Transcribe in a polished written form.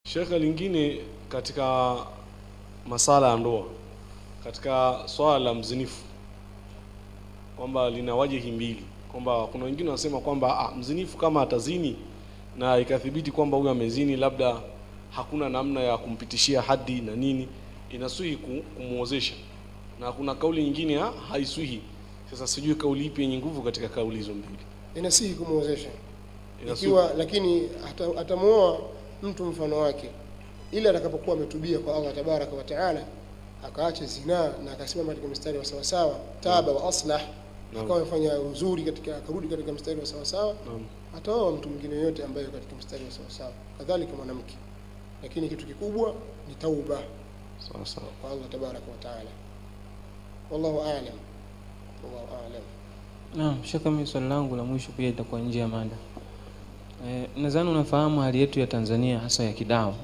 Shekhe, lingine katika masala ya ndoa, katika swala la mzinifu, kwamba lina wajihi mbili, kwamba kuna wengine wanasema kwamba mzinifu kama atazini na ikathibiti kwamba huyu amezini, labda hakuna namna ya kumpitishia hadi na nini, inaswihi kumuozesha, na kuna kauli nyingine haiswihi. Sasa sijui kauli ipi yenye nguvu katika kauli hizo mbili. Inasihi kumuozesha ikiwa, lakini atamuoa mtu mfano wake ile atakapokuwa ametubia kwa Allah tabaraka wa taala, akaacha zina na akasimama katika mstari wa sawa sawa, taba wa aslah, akawa amefanya uzuri katika, akarudi katika mstari wa sawa sawa, ataoa mtu mwingine yote ambaye katika mstari wa sawa sawa, kadhalika mwanamke. Lakini kitu kikubwa ni tauba sawa sawa kwa Allah tabaraka wa taala. Wallahu a'lam. Wallahu a'lam. Naam, shaka mimi swali langu la mwisho pia itakuwa nje ya mada. Nadhani unafahamu hali yetu ya Tanzania hasa ya kidawa.